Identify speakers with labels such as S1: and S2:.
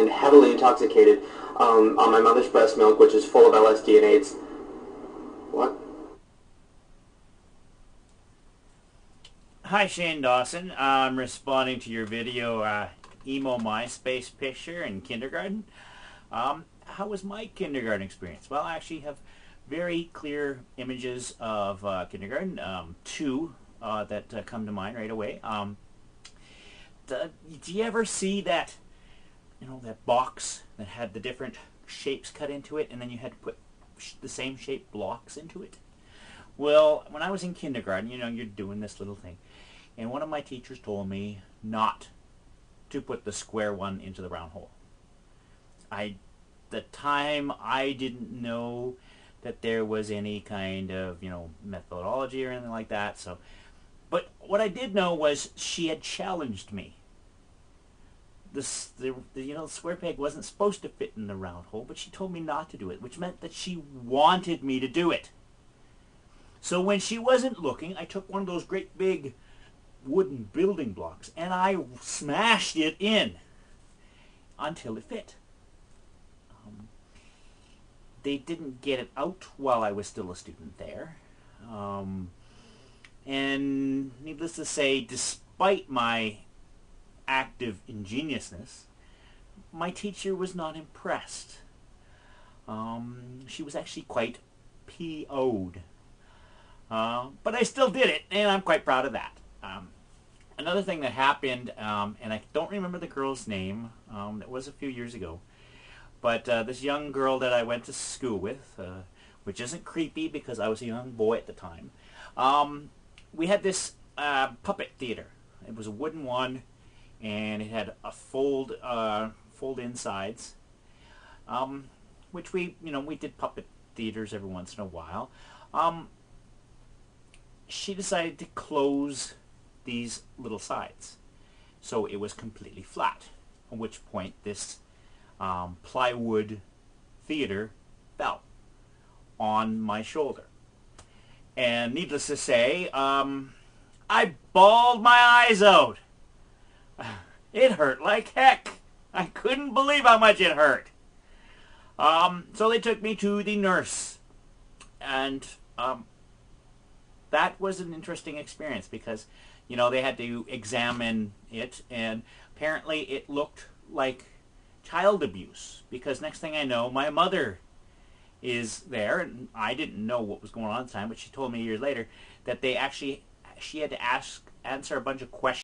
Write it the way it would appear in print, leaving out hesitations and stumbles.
S1: and heavily intoxicated on my mother's breast milk, which is full of LSD and AIDS. What?
S2: Hi, Shane Dawson. I'm responding to your video, EMO MYSPACE picture in kindergarten. How was my kindergarten experience? Well, I actually have very clear images of kindergarten, two that come to mind right away. Do you ever see that, that box that had the different shapes cut into it, and then you had to put the same shape blocks into it? Well, when I was in kindergarten, you're doing this little thing, and one of my teachers told me not to put the square one into the round hole. The time I didn't know that there was any kind of, methodology or anything like that. But what I did know was she had challenged me. The square peg wasn't supposed to fit in the round hole, but she told me not to do it, which meant that she wanted me to do it. So when she wasn't looking, I took one of those great big wooden building blocks and I smashed it in until it fit. They didn't get it out while I was still a student there. And needless to say, despite my active ingeniousness, my teacher was not impressed. She was actually quite PO'd. But I still did it, and I'm quite proud of that. Another thing that happened, and I don't remember the girl's name, it was a few years ago, but this young girl that I went to school with, which isn't creepy because I was a young boy at the time, we had this puppet theater. It was a wooden one, and it had a fold-in sides, which we did puppet theaters every once in a while. She decided to close these little sides, so it was completely flat, at which point this plywood theater fell on my shoulder. And needless to say, I bawled my eyes out. It hurt like heck. I couldn't believe how much it hurt. So they took me to the nurse, and that was an interesting experience because, they had to examine it, and apparently it looked like child abuse, because next thing I know, my mother is there, and I didn't know what was going on at the time, but she told me years later that she had to answer a bunch of questions